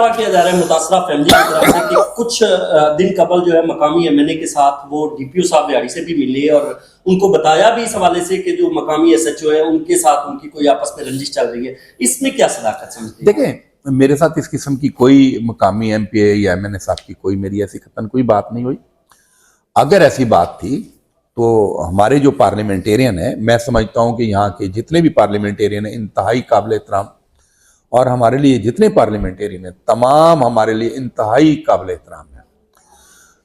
दावा किया जा रहा है मुतासरा फैमिली की तरफ से कि कुछ दिन कबल जो है मकामी एमएनए के साथ वो डीपीओ साहब रिहाड़ी से भी मिले और उनको बताया भी इस हवाले से कि जो मकामी एसएचओ है उनके साथ उनकी कोई आपस में रंजिश चल रही है। इसमें क्या सदाकत समझते हैं? देखें, मेरे साथ इस किस्म की कोई मकामी एमपीए या एमएनए साहब की कोई मेरी ऐसी कतन कोई बात नहीं हुई। अगर ऐसी बात थी तो हमारे जो पार्लियामेंटेरियन है, मैं समझता हूं कि यहाँ के जितने भी पार्लियामेंटेरियन है इंतहाई काबिल एहतराम, और हमारे लिए जितने पार्लियामेंटेरियन है तमाम हमारे लिए इंतहाई काबिल एहतराम है।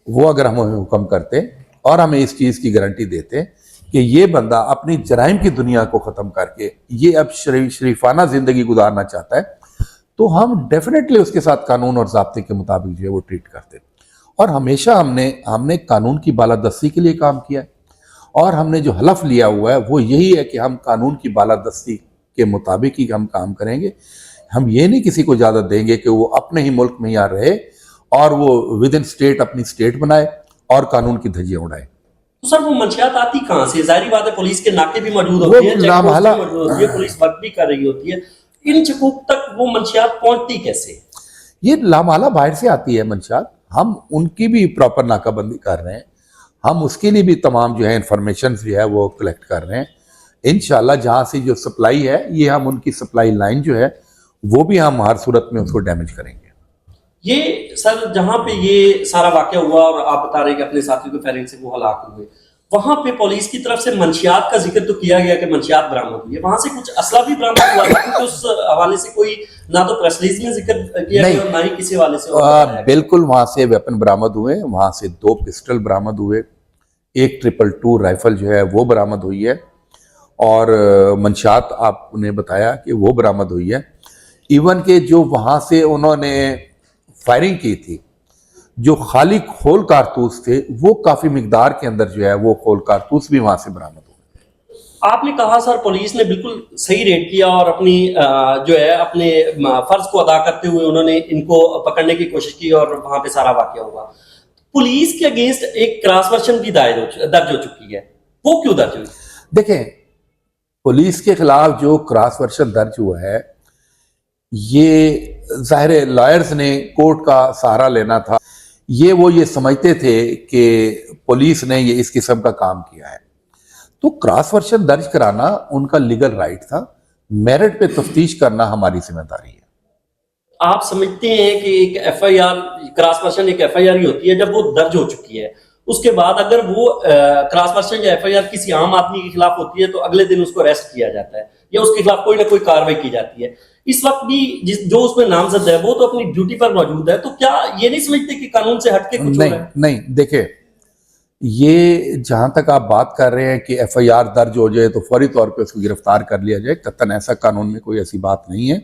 वो अगर हमें हुक्म करते और हमें इस चीज़ की गारंटी देते कि ये बंदा अपनी जराइम की दुनिया को ख़त्म करके ये अब शरीफाना ज़िंदगी गुजारना चाहता है, तो हम डेफिनेटली उसके साथ कानून और ज़ाब्ते के मुताबिक जो है वो ट्रीट करते। और हमेशा हमने कानून की बालादस्ती के लिए काम किया है, और हमने जो हलफ लिया हुआ है वो यही है कि हम कानून की बालादस्ती के मुताबिक ही हम काम करेंगे। हम ये नहीं किसी को इजाज़त देंगे कि वो अपने ही मुल्क में यहाँ रहे और वो विद इन स्टेट अपनी स्टेट बनाए और कानून की धज्जियां उड़ाए। तो सर वो मंशियात आती कहाँ से? जाहिर बात है पुलिस के नाके भी मौजूद होते हैं, चेकपोस्ट भी मौजूद होती है, पुलिस वर्क भी कर रही होती है, इन चकूक तक वो मंशियात पहुंचती कैसे? ये लामाला बाहर से आती है मंशियात, हम उनकी भी प्रॉपर नाकाबंदी कर रहे हैं, हम उसके लिए भी तमाम जो है इंफॉर्मेशन जो है वो कलेक्ट कर रहे हैं। इंशाल्लाह जहाँ से जो सप्लाई है, ये हम उनकी सप्लाई लाइन जो है वो भी हम हर सूरत में उसको डैमेज करेंगे। ये सर जहां पे ये सारा वाकया हुआ और आप बता रहे हैं कि अपने साथियों के फायरिंग से वो हलाक हुए, वहां पे पुलिस की तरफ से मंशियात का जिक्र तो किया गया कि मंशियात बरामद हुई है, वहां से कुछ असला भी बरामद हुआ था? क्योंकि उस हवाले से कोई ना तो प्रेस रिलीज में जिक्र किया गया और ना ही किसी हवाले से बिल्कुल वहां से वेपन बरामद हुए, वहां से 2 पिस्टल बरामद हुए, एक 222 राइफल जो है वो बरामद हुई है, और मंशियात आपने बताया कि वो बरामद हुई है। इवन के जो वहां से उन्होंने फायरिंग की थी, जो खाली खोल कारतूस थे, वो काफी मिकदार के अंदर जो है वो खोल कारतूस भी वहां से बरामद हुए। आपने कहा सर पुलिस ने बिल्कुल सही रेड किया और अपनी जो है अपने फर्ज को अदा करते हुए उन्होंने इनको पकड़ने की कोशिश की और वहां पे सारा वाकया हुआ। पुलिस के अगेंस्ट एक क्रॉस वर्जन भी दर्ज हो चुकी है, वो क्यों दर्ज हुई? देखें, पुलिस के खिलाफ जो क्रॉस वर्जन दर्ज हुआ है, ये जाहिर लॉयर्स ने कोर्ट का सहारा लेना था। ये समझते थे कि पुलिस ने ये इस किस्म का काम किया है, तो क्रॉस वर्जन दर्ज कराना उनका लीगल राइट था, मेरिट पे तफ्तीश करना हमारी जिम्मेदारी है। आप समझते हैं कि एक एफआईआर, क्रॉस वर्जन एक एफआईआर ही होती है जब वो दर्ज हो चुकी है, उसके बाद अगर वो क्रॉस वर्जन या एफआईआर किसी आम आदमी के खिलाफ होती है तो अगले दिन उसको अरेस्ट किया जाता है या उसके खिलाफ कोई ना कोई कार्रवाई की जाती है। इस वक्त भी जो उसमें नामजद है वो तो अपनी ड्यूटी पर मौजूद है, तो क्या ये नहीं समझते कि कानून से हटके कुछ हो रहा है? नहीं, देखिए, ये जहां तक आप बात कर रहे हैं कि एफआईआर दर्ज हो जाए तो फौरी तौर पे उसको गिरफ्तार कर लिया जाए, कतन ऐसा कानून में कोई ऐसी बात नहीं है।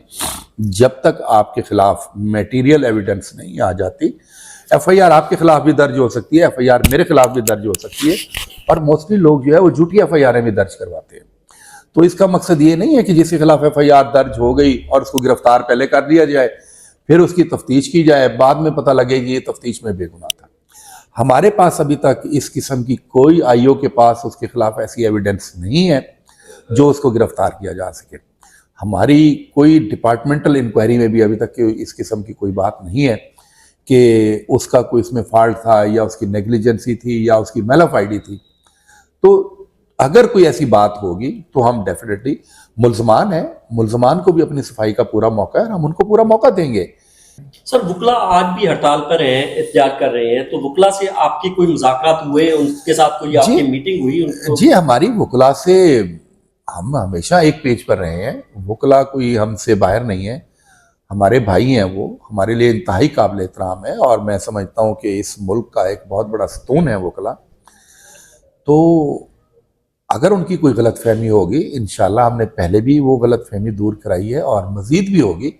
जब तक आपके खिलाफ मटेरियल एविडेंस नहीं आ जाती, एफआईआर आपके खिलाफ भी दर्ज हो सकती है, एफआईआर मेरे खिलाफ भी दर्ज हो सकती है, और मोस्टली लोग जो है वो झूठी एफआईआर भी दर्ज करवाते हैं। तो इसका मकसद ये नहीं है कि जिसके खिलाफ एफआईआर दर्ज हो गई और उसको गिरफ्तार पहले कर लिया जाए, फिर उसकी तफ्तीश की जाए, बाद में पता लगे कि ये तफ्तीश में बेगुनाह था। हमारे पास अभी तक इस किस्म की कोई आईओ के पास उसके खिलाफ ऐसी एविडेंस नहीं है जो उसको गिरफ्तार किया जा सके। हमारी कोई डिपार्टमेंटल इंक्वायरी में भी अभी तक इस किस्म की कोई बात नहीं है कि उसका कोई इसमें फॉल्ट था या उसकी नेग्लिजेंसी थी या उसकी मैलाफाइडी थी। तो अगर कोई ऐसी बात होगी तो हम डेफिनेटली, मुल्जमान को भी अपनी सफाई का पूरा मौका है और हम उनको पूरा मौका देंगे। सर वुकला आज भी हड़ताल पर हैं, एहतजाज कर रहे हैं, तो वुकला से आपकी कोई मुज़ाकरात हुए, उनके साथ कोई आपकी मीटिंग हुई? जी, हमारी वुकला से हम हमेशा एक पेज पर रहे हैं, वुकला कोई हमसे बाहर नहीं है, हमारे भाई हैं, वो हमारे लिए इंतहाई काबिल एहतराम है, और मैं समझता हूँ कि इस मुल्क का एक बहुत बड़ा सतून है वुकला। तो अगर उनकी कोई गलतफहमी होगी, इंशाल्लाह हमने पहले भी वो गलतफहमी दूर कराई है और मज़ीद भी होगी,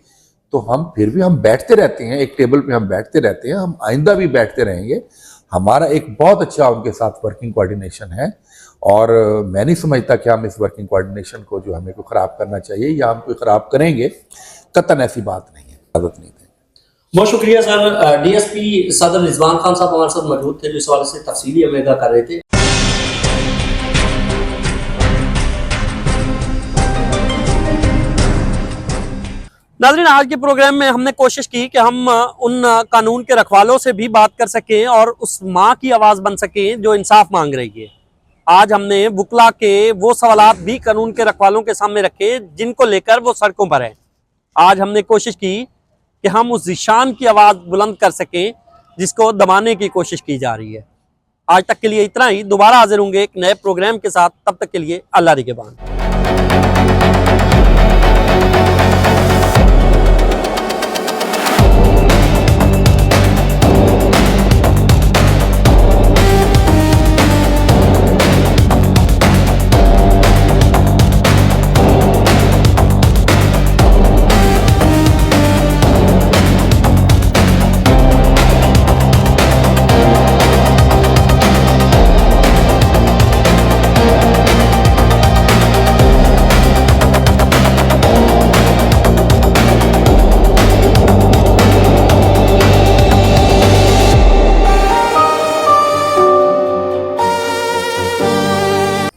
तो हम बैठते रहते हैं, एक टेबल पे हम बैठते रहते हैं, हम आइंदा भी बैठते रहेंगे। हमारा एक बहुत अच्छा उनके साथ वर्किंग कोऑर्डिनेशन है, और मैं नहीं समझता कि हम इस वर्किंग कोऑर्डिनेशन को जो हमें को ख़राब करना चाहिए या हम कोई ख़राब करेंगे, कतन ऐसी बात नहीं है, इजाज़त नहीं देंगे। बहुत शुक्रिया सर। डीएसपी सदर रिजवान खान साहब हमारे साथ मौजूद थे, जो इस सवाल से तफसीली हमें कर रहे थे। नाज़रीन, आज के प्रोग्राम में हमने कोशिश की कि हम उन कानून के रखवालों से भी बात कर सकें और उस माँ की आवाज़ बन सकें जो इंसाफ मांग रही है। आज हमने वुकला के वो सवालात भी कानून के रखवालों के सामने रखे जिनको लेकर वो सड़कों पर हैं। आज हमने कोशिश की कि हम उस ज़िशान की आवाज़ बुलंद कर सकें जिसको दबाने की कोशिश की जा रही है। आज तक के लिए इतना ही। दोबारा हाजिर होंगे एक नए प्रोग्राम के साथ। तब तक के लिए अल्लाह निगहबान।